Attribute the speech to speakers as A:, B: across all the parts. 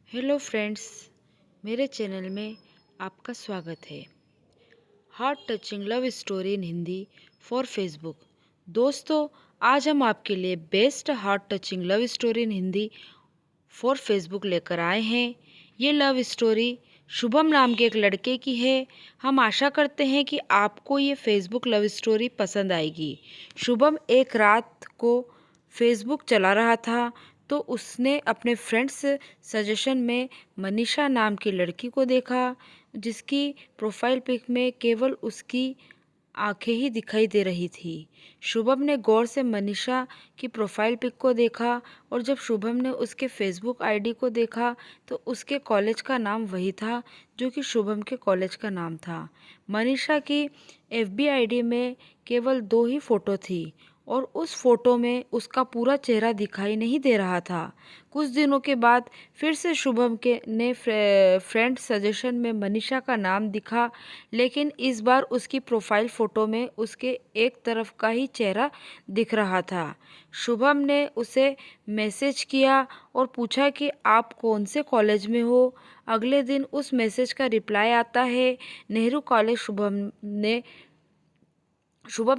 A: Hello friends, मेरे channel में आपका स्वागत है। Heart touching love story in Hindi for Facebook. दोस्तों, आज हम आपके लिए best heart touching love story in Hindi for Facebook लेकर आए हैं। ये लव स्टोरी शुभम नाम के एक लड़के की है। हम आशा करते हैं कि आपको ये फेसबुक लव स्टोरी पसंद आएगी। शुभम एक रात को फेसबुक चला रहा था तो उसने अपने फ्रेंड्स सजेशन में मनीषा नाम की लड़की को देखा, जिसकी प्रोफाइल पिक में केवल उसकी आंखें ही दिखाई दे रही थी। शुभम ने गौर से मनीषा की प्रोफाइल पिक को देखा और जब शुभम ने उसके फेसबुक आईडी को देखा तो उसके कॉलेज का नाम वही था जो कि शुभम के कॉलेज का नाम था। मनीषा की एफबी आईडी में केवल 2 ही फ़ोटो थी और उस फोटो में उसका पूरा चेहरा दिखाई नहीं दे रहा था। कुछ दिनों के बाद फिर से शुभम के ने फ्रेंड सजेशन में मनीषा का नाम दिखा, लेकिन इस बार उसकी प्रोफाइल फ़ोटो में उसके एक तरफ का ही चेहरा दिख रहा था। शुभम ने उसे मैसेज किया और पूछा कि आप कौन से कॉलेज में हो। अगले दिन उस मैसेज का रिप्लाई आता है, नेहरू कॉलेज। शुभम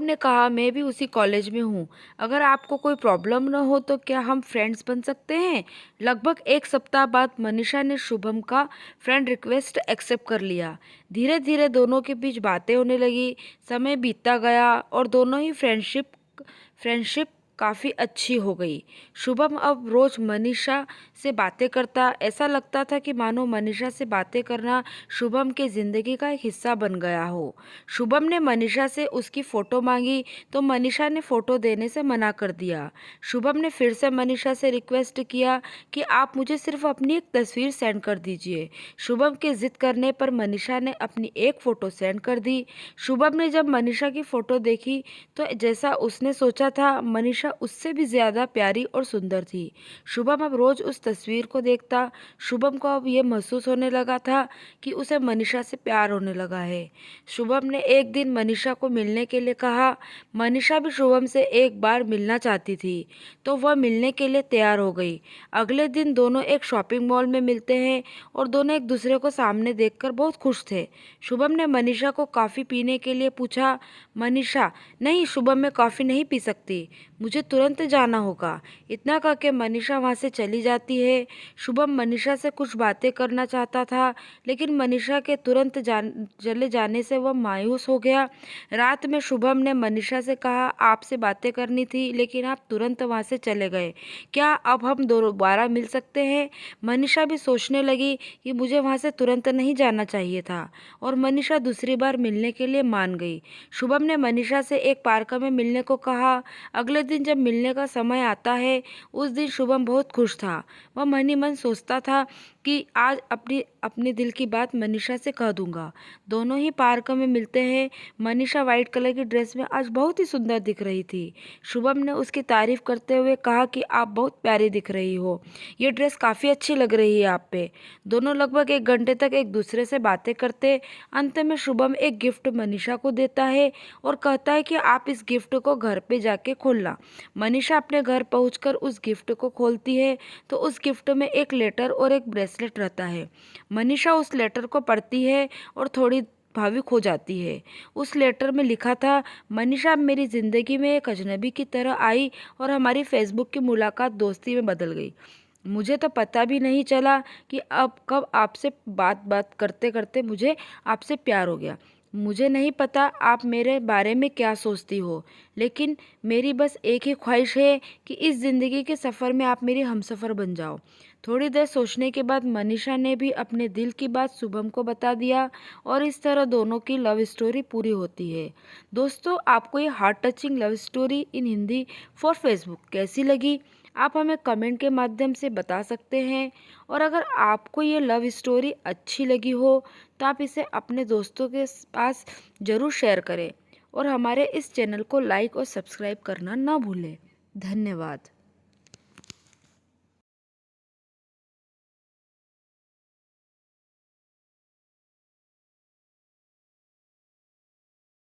A: ने कहा, मैं भी उसी कॉलेज में हूँ। अगर आपको कोई प्रॉब्लम न हो तो क्या हम फ्रेंड्स बन सकते हैं। लगभग 1 सप्ताह बाद मनीषा ने शुभम का फ्रेंड रिक्वेस्ट एक्सेप्ट कर लिया। धीरे धीरे दोनों के बीच बातें होने लगी। समय बीतता गया और दोनों ही फ्रेंडशिप काफ़ी अच्छी हो गई। शुभम अब रोज़ मनीषा से बातें करता। ऐसा लगता था कि मानो मनीषा से बातें करना शुभम के ज़िंदगी का एक हिस्सा बन गया हो। शुभम ने मनीषा से उसकी फ़ोटो मांगी तो मनीषा ने फ़ोटो देने से मना कर दिया। शुभम ने फिर से मनीषा से रिक्वेस्ट किया कि आप मुझे सिर्फ अपनी एक तस्वीर सेंड कर दीजिए। शुभम के ज़िद करने पर मनीषा ने अपनी एक फ़ोटो सेंड कर दी। शुभम ने जब मनीषा की फ़ोटो देखी तो जैसा उसने सोचा था, मनीषा उससे भी ज़्यादा प्यारी और सुंदर थी। शुभम अब रोज़ उस तस्वीर को देखता। शुभम को अब ये महसूस होने लगा था कि उसे मनीषा से प्यार होने लगा है। शुभम ने एक दिन मनीषा को मिलने के लिए कहा। मनीषा भी शुभम से एक बार मिलना चाहती थी तो वह मिलने के लिए तैयार हो गई। अगले दिन दोनों एक शॉपिंग मॉल में मिलते हैं और दोनों एक दूसरे को सामने देखकर बहुत खुश थे। शुभम ने मनीषा को कॉफ़ी पीने के लिए पूछा। मनीषा, नहीं शुभम, मैं कॉफ़ी नहीं पी सकती, मुझे तुरंत जाना होगा। इतना कह के मनीषा वहाँ से चली जाती है। शुभम मनीषा से कुछ बातें करना चाहता था, लेकिन मनीषा के तुरंत चले जाने से वह मायूस हो गया। रात में शुभम ने मनीषा से कहा, आपसे बातें करनी थी लेकिन आप तुरंत वहाँ से चले गए, क्या अब हम दोबारा मिल सकते हैं। मनीषा भी सोचने लगी कि मुझे वहाँ से तुरंत नहीं जाना चाहिए था और मनीषा दूसरी बार मिलने के लिए मान गई। शुभम ने मनीषा से एक पार्क में मिलने को कहा। अगले दिन जब मिलने का समय आता है, उस दिन शुभम बहुत खुश था। वह मन ही मन सोचता था कि आज अपने दिल की बात मनीषा से कह दूंगा। दोनों ही पार्क में मिलते हैं। मनीषा वाइट कलर की ड्रेस में आज बहुत ही सुंदर दिख रही थी। शुभम ने उसकी तारीफ करते हुए कहा कि आप बहुत प्यारी दिख रही हो, ये ड्रेस काफ़ी अच्छी लग रही है आप पे। दोनों लगभग 1 घंटे तक एक दूसरे से बातें करते। अंत में शुभम एक गिफ्ट मनीषा को देता है और कहता है कि आप इस गिफ्ट को घर पे जाके खोलना। मनीषा अपने घर पहुंचकर उस गिफ्ट को खोलती है तो उस गिफ्ट में एक लेटर और एक ब्रेसलेट रहता है। मनीषा उस लेटर को पढ़ती है और थोड़ी भावुक हो जाती है। उस लेटर में लिखा था, मनीषा मेरी ज़िंदगी में एक अजनबी की तरह आई और हमारी फेसबुक की मुलाकात दोस्ती में बदल गई। मुझे तो पता भी नहीं चला कि अब कब आपसे बात करते करते मुझे आपसे प्यार हो गया। मुझे नहीं पता आप मेरे बारे में क्या सोचती हो, लेकिन मेरी बस एक ही ख्वाहिश है कि इस ज़िंदगी के सफ़र में आप मेरी हमसफ़र बन जाओ। थोड़ी देर सोचने के बाद मनीषा ने भी अपने दिल की बात शुभम को बता दिया और इस तरह दोनों की लव स्टोरी पूरी होती है। दोस्तों, आपको ये heart touching love story in Hindi for Facebook कैसी लगी, आप हमें कमेंट के माध्यम से बता सकते हैं। और अगर आपको ये लव स्टोरी अच्छी लगी हो तो आप इसे अपने दोस्तों के पास ज़रूर शेयर करें और हमारे इस चैनल को लाइक और सब्सक्राइब करना ना भूलें। धन्यवाद।